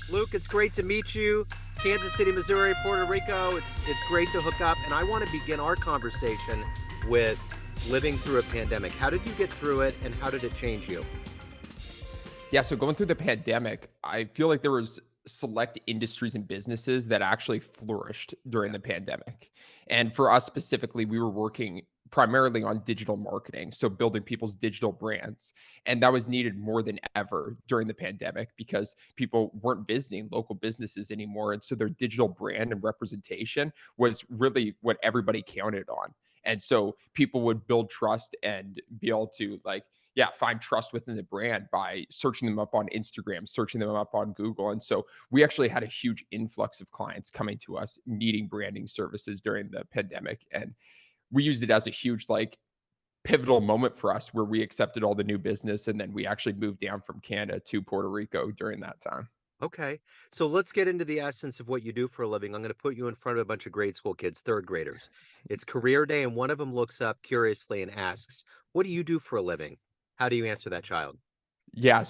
Luke, it's great to meet you. Kansas City, Missouri, Puerto Rico. It's great to hook up, and I want to begin our conversation with living through a pandemic. How did you get through it, and how did it change you? Yeah, so going through the pandemic, I feel like there was select industries and businesses that actually flourished during Yeah. the pandemic. And for us specifically, we were working primarily on digital marketing, so building people's digital brands. And that was needed more than ever during the pandemic because people weren't visiting local businesses anymore. And so their digital brand and representation was really what everybody counted on. And so people would build trust and be able to find trust within the brand by searching them up on Instagram, searching them up on Google. And so we actually had a huge influx of clients coming to us needing branding services during the pandemic. And we used it as a huge, pivotal moment for us where we accepted all the new business. And then we actually moved down from Canada to Puerto Rico during that time. Okay. So let's get into the essence of what you do for a living. I'm going to put you in front of a bunch of grade school kids, third graders. It's career day, and one of them looks up curiously and asks, "What do you do for a living?" How do you answer that child? Yeah.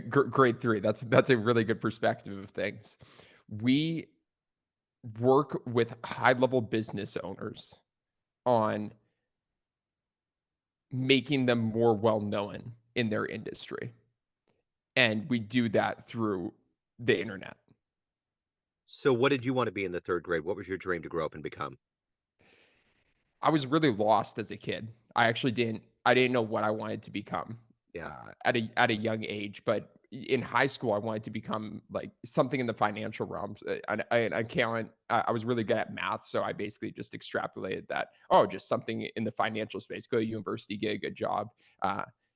Grade three. That's a really good perspective of things. We work with high level business owners on making them more well known in their industry. And we do that through the internet. So, what did you want to be in the third grade? What was your dream to grow up and become? I was really lost as a kid. I didn't know what I wanted to become Yeah. at a young age. But in high school, I wanted to become like something in the financial realms. An accountant. I was really good at math, so I basically just extrapolated that. Oh, just something in the financial space. Go to university, get a good job.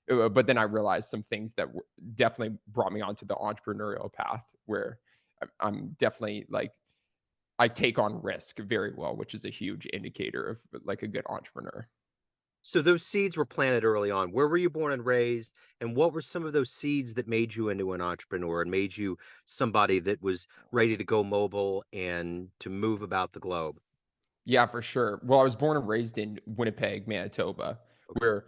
But then I realized some things that definitely brought me onto the entrepreneurial path, where I'm definitely I take on risk very well, which is a huge indicator of like a good entrepreneur. So those seeds were planted early on. Where were you born and raised? And what were some of those seeds that made you into an entrepreneur and made you somebody that was ready to go mobile and to move about the globe? Yeah, for sure. Well, I was born and raised in Winnipeg, Manitoba, Okay. where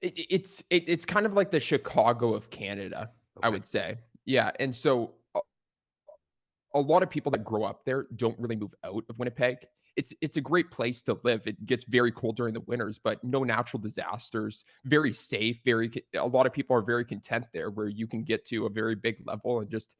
it's kind of like the Chicago of Canada, I Okay. would say. Yeah, and so a lot of people that grow up there don't really move out of Winnipeg. It's a great place to live. It gets very cold during the winters, but no natural disasters. Very safe. A lot of people are very content there, where you can get to a very big level and just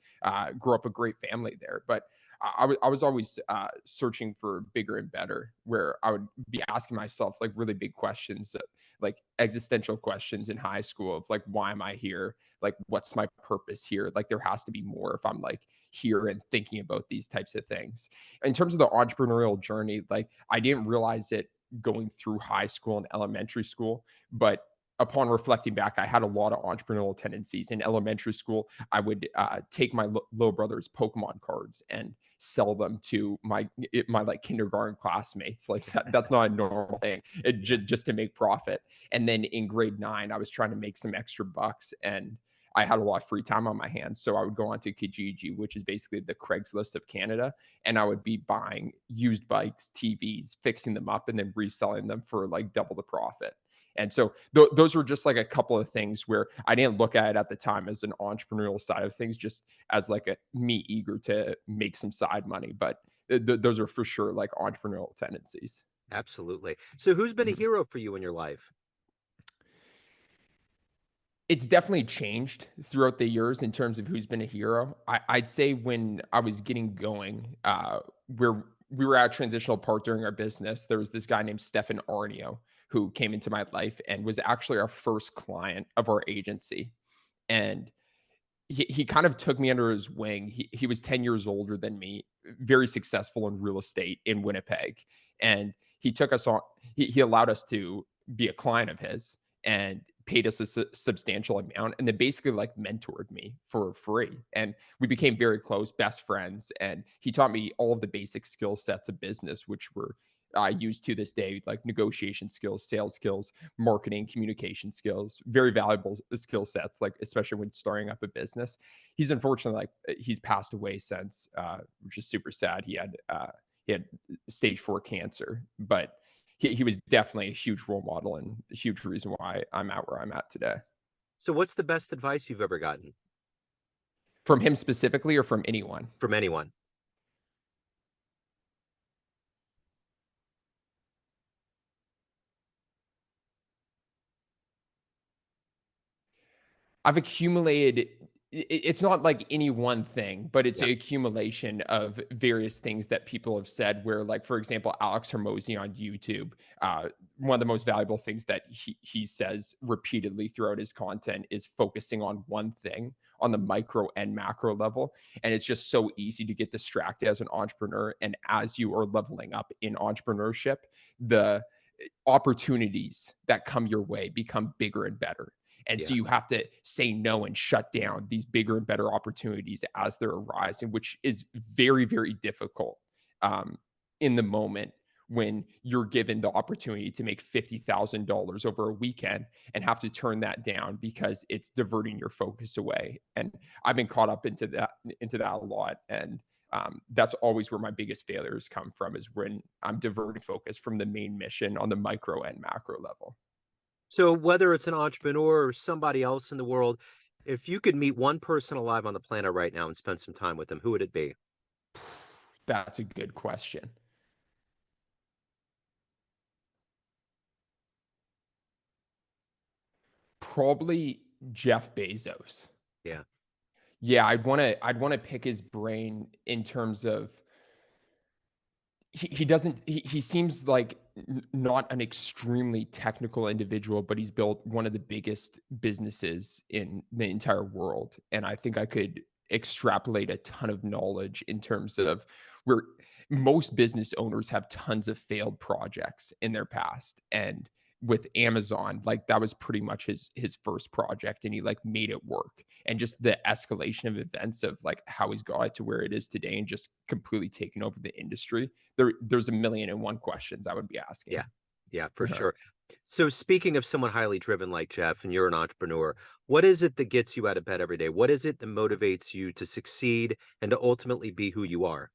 grow up a great family there. But I was always searching for bigger and better, where I would be asking myself like really big questions, like existential questions in high school of like, why am I here? Like, what's my purpose here? Like, there has to be more if I'm like here and thinking about these types of things. In terms of the entrepreneurial journey, like I didn't realize it going through high school and elementary school, but upon reflecting back, I had a lot of entrepreneurial tendencies. In elementary school, I would take my little brother's Pokemon cards and sell them to my like kindergarten classmates. Like that's not a normal thing. Just to make profit. And then in grade 9, I was trying to make some extra bucks, and I had a lot of free time on my hands. So I would go onto Kijiji, which is basically the Craigslist of Canada, and I would be buying used bikes, TVs, fixing them up, and then reselling them for like double the profit. And so those were just like a couple of things where I didn't look at it at the time as an entrepreneurial side of things, just as like a me eager to make some side money. But those are for sure like entrepreneurial tendencies. Absolutely. So who's been a Mhm. hero for you in your life? It's definitely changed throughout the years in terms of who's been a hero. I'd say when I was getting going, where we were at a transitional part during our business, there was this guy named Stefan Arnio who came into my life and was actually our first client of our agency. And he kind of took me under his wing. He was 10 years older than me, very successful in real estate in Winnipeg. And he took us on, he allowed us to be a client of his and paid us a substantial amount, and then basically like mentored me for free. And we became very close, best friends. And he taught me all of the basic skill sets of business, which were I use to this day, like negotiation skills, sales skills, marketing, communication skills, very valuable skill sets, like especially when starting up a business. He's unfortunately he's passed away since, which is super sad. He had stage 4 cancer, but he was definitely a huge role model and a huge reason why I'm at where I'm at today. So what's the best advice you've ever gotten? From him specifically or from anyone? from anyone? I've accumulated it's not like any one thing, but it's Yeah, an accumulation of various things that people have said where, like, for example, Alex Hormozy on YouTube, one of the most valuable things that he says repeatedly throughout his content is focusing on one thing on the micro and macro level. And it's just so easy to get distracted as an entrepreneur. And as you are leveling up in entrepreneurship, the opportunities that come your way become bigger and better. And so yeah, you have to say no and shut down these bigger and better opportunities as they're arising, which is very, very difficult um, in the moment when you're given the opportunity to make $50,000 over a weekend and have to turn that down because it's diverting your focus away. And I've been caught up into that a lot. And that's always where my biggest failures come from is when I'm diverting focus from the main mission on the micro and macro level. so whether it's an entrepreneur or somebody else in the world, if you could meet one person alive on the planet right now and spend some time with them, who would it be? That's a good question. Probably Jeff Bezos. Yeah, Yeah, I'd wanna pick his brain in terms of he doesn't he seems like not an extremely technical individual, but he's built one of the biggest businesses in the entire world. And I think I could extrapolate a ton of knowledge in terms of where most business owners have tons of failed projects in their past. And with Amazon, like that was pretty much his first project and he like made it work. And just the escalation of events of like how he's got it to where it is today and just completely taken over the industry. There's a million and one questions I would be yeah, asking. yeah, for Uh-huh. sure. So speaking of someone highly driven like Jeff, and you're an entrepreneur, what is it that gets you out of bed every day? What is it that motivates you to succeed and to ultimately be who you are?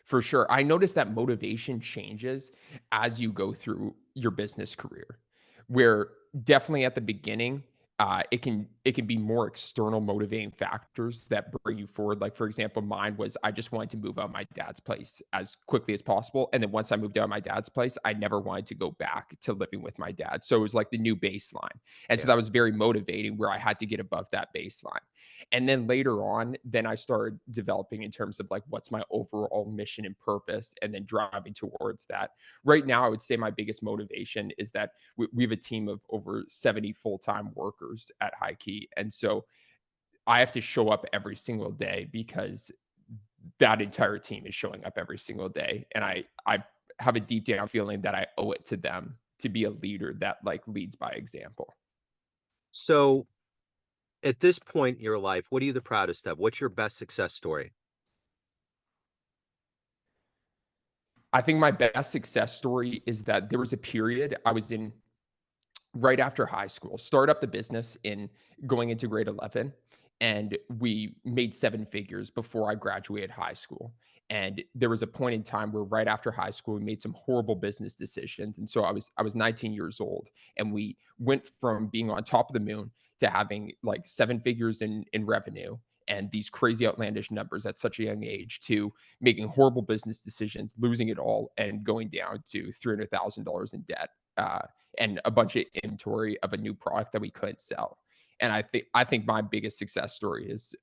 For sure. I noticed that motivation changes as you go through your business career, where definitely at the beginning, it can be more external motivating factors that bring you forward. Like for example, mine was I just wanted to move out of my dad's place as quickly as possible, and then once I moved out of my dad's place, I never wanted to go back to living with my dad. So it was like the new baseline, and so Yeah. that was very motivating. Where I had to get above that baseline. And then later on, then I started developing in terms of like what's my overall mission and purpose, and then driving towards that. Right now, I would say my biggest motivation is that we have a team of over 70 full time workers at HighKey. And so I have to show up every single day because that entire team is showing up every single day. And I have a deep down feeling that I owe it to them to be a leader that like leads by example. So at this point in your life, what are you the proudest of? What's your best success story? I think my best success story is that there was a period I was in right after high school, start up the business in going into grade 11. And we made seven figures before I graduated high school. And there was a point in time where right after high school, we made some horrible business decisions. And so I was 19 years old and we went from being on top of the moon to having like seven figures in revenue and these crazy outlandish numbers at such a young age to making horrible business decisions, losing it all, and going down to $300,000 in debt. And a bunch of inventory of a new product that we couldn't sell. And I think my biggest success story is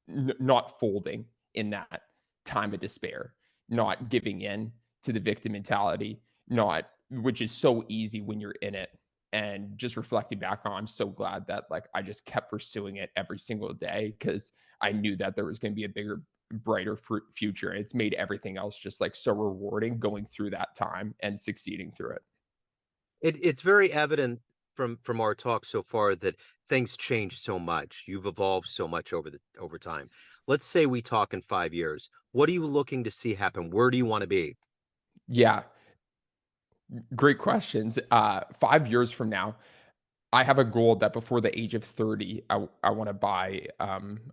not folding in that time of despair, not giving in to the victim mentality, not which is so easy when you're in it. And just reflecting back on, I'm so glad that like I just kept pursuing it every single day because I knew that there was going to be a bigger, brighter future. And it's made everything else just like so rewarding going through that time and succeeding through it. It's very evident from our talk so far that things change so much. You've evolved so much over time. Let's say we talk in 5 years. What are you looking to see happen? Where do you want to be? Yeah, great questions. 5 years from now, I have a goal that before the age of 30, I want to buy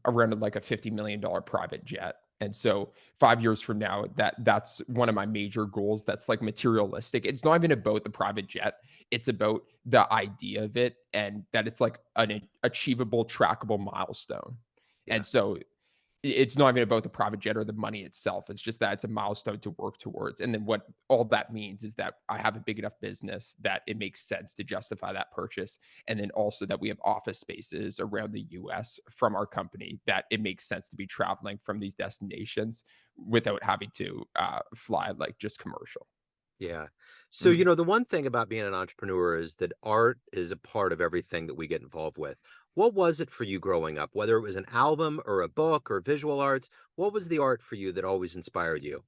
around like a $50 million private jet. And so 5 years from now, that's one of my major goals. That's like materialistic. It's not even about the private jet. It's about the idea of it and that it's like an achievable, trackable milestone. Yeah. And so it's not even about the private jet or the money itself. It's just that it's a milestone to work towards. And then what all that means is that I have a big enough business that it makes sense to justify that purchase. And then also that we have office spaces around the US from our company that it makes sense to be traveling from these destinations without having to fly like just commercial. Yeah. So, Mhm. the one thing about being an entrepreneur is that art is a part of everything that we get involved with. What was it for you growing up? Whether it was an album or a book or visual arts, what was the art for you that always inspired you?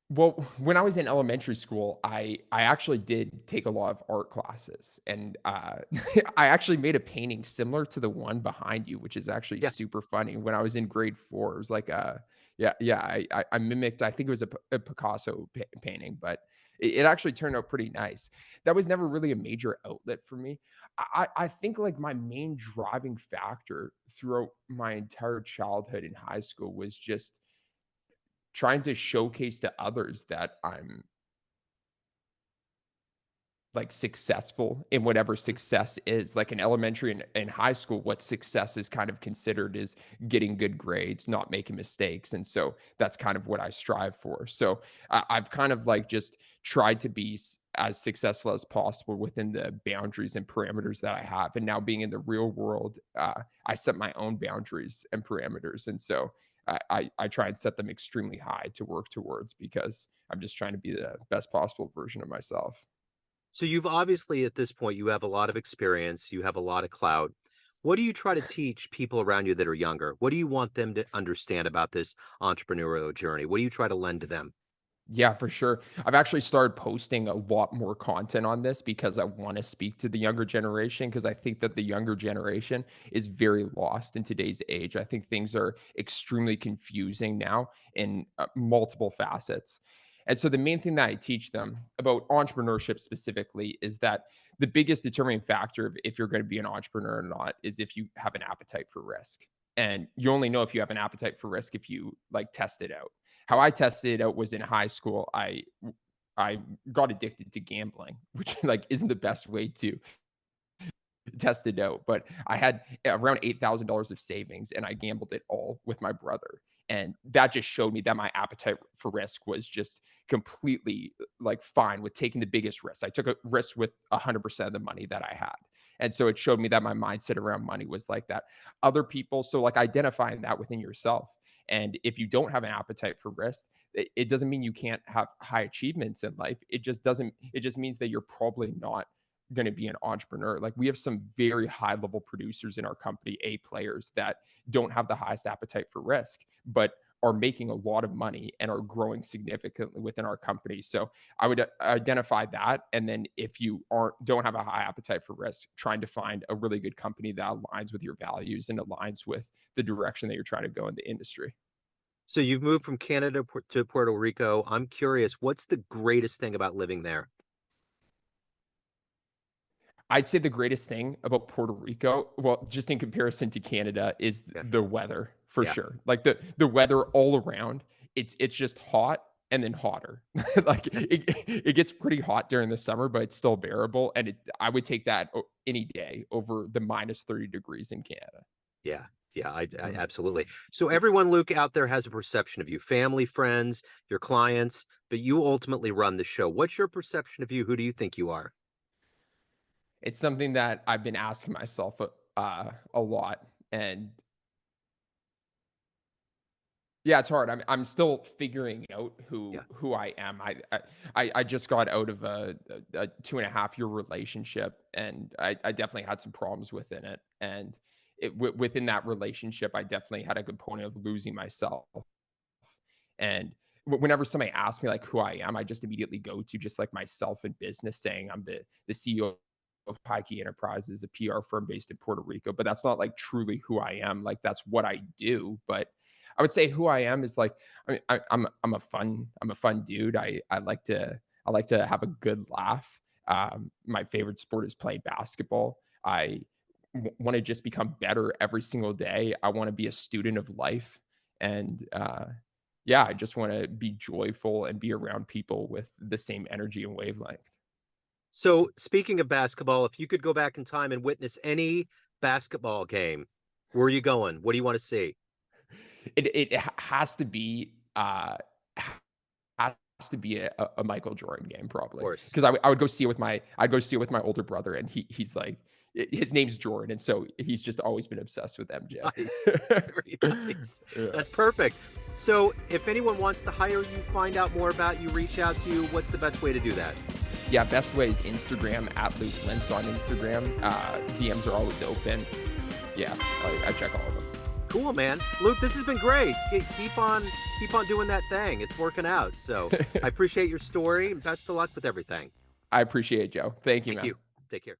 Well, when I was in elementary school, I actually did take a lot of art classes, and I actually made a painting similar to the one behind you, which is actually Yeah. super funny. When I was in grade 4, it was like a yeah, I mimicked. I think it was a Picasso painting, but it actually turned out pretty nice. That was never really a major outlet for me. I think like my main driving factor throughout my entire childhood and high school was just trying to showcase to others that I'm like successful in whatever Mhm. success is. Like in elementary and high school, what success is kind of considered is getting good grades, not making mistakes. And so that's kind of what I strive for. So I've kind of like just tried to be as successful as possible within the boundaries and parameters that I have. And now being in the real world, I set my own boundaries and parameters. And so I try and set them extremely high to work towards because I'm just trying to be the best possible version of myself. So you've obviously at this point you have a lot of experience, you have a lot of clout. What do you try to teach people around you that are younger? What do you want them to understand about this entrepreneurial journey? What do you try to lend to them? Yeah, for sure. I've actually started posting a lot more content on this because I want to speak to the younger generation because I think that the younger generation is very lost in today's age. I think things are extremely confusing now in multiple facets. And so the main thing that I teach them about entrepreneurship specifically is that the biggest determining factor of if you're going to be an entrepreneur or not is if you have an appetite for risk. And you only know if you have an appetite for risk if you like test it out. How I tested it out was in high school. I got addicted to gambling, which like isn't the best way to test it out. But I had around $8,000 of savings, and I gambled it all with my brother. And that just showed me that my appetite for risk was just completely like fine with taking the biggest risks. I took a risk with 100% of the money that I had. And so it showed me that my mindset around money was like that. Other people, so like identifying that within yourself. And if you don't have an appetite for risk, it doesn't mean you can't have high achievements in life. It just means that you're probably not going to be an entrepreneur. Like we have some very high level producers in our company, A players that don't have the highest appetite for risk, but are making a lot of money and are growing significantly within our company. So I would identify that. And then if you don't have a high appetite for risk, trying to find a really good company that aligns with your values and aligns with the direction that you're trying to go in the industry. So you've moved from Canada to Puerto Rico. I'm curious, what's the greatest thing about living there? I'd say the greatest thing about Puerto Rico, well, just in comparison to Canada, is Yeah. the weather for Yeah. sure. Like the weather all around, it's just hot and then hotter. Like it gets pretty hot during the summer, but it's still bearable. And I would take that any day over the minus 30 degrees in Canada. Yeah. Yeah, I Mhm. absolutely. So everyone, Luke, out there has a perception of you, family, friends, your clients, but you ultimately run the show. What's your perception of you? Who do you think you are? It's something that I've been asking myself a lot, and yeah, it's hard. I'm still figuring out Yeah. who I am. I just got out of a 2.5 year relationship, and I definitely had some problems within it. And within that relationship, I definitely had a component of losing myself. And whenever somebody asks me like who I am, I just immediately go to just like myself in business, saying I'm the CEO of HighKey Enterprises, a PR firm based in Puerto Rico. But that's not like truly who I am. Like that's what I do. But I would say who I am is like I'm a fun dude. I like to have a good laugh. My favorite sport is playing basketball. I want to just become better every single day. I want to be a student of life, and yeah, I just want to be joyful and be around people with the same energy and wavelength. So, speaking of basketball, if you could go back in time and witness any basketball game, where are you going? What do you want to see? It has to be, has to be a Michael Jordan game Of probably, course. 'cause I would go see it with my I'd go see it with my older brother, and he's like his name's Jordan, and so he's just always been obsessed with MJ. Nice. Very nice. Yeah. That's perfect. So, if anyone wants to hire you, find out more about you, reach out to you, what's the best way to do that? Yeah, best way is Instagram, @Lintz on Instagram. DMs are always open. Yeah, I check all of them. Cool, man. Luke, this has been great. Keep on doing that thing. It's working out. So, I appreciate your story and best of luck with everything. I appreciate it, Joe. Thank you, Thank man. you. Take care.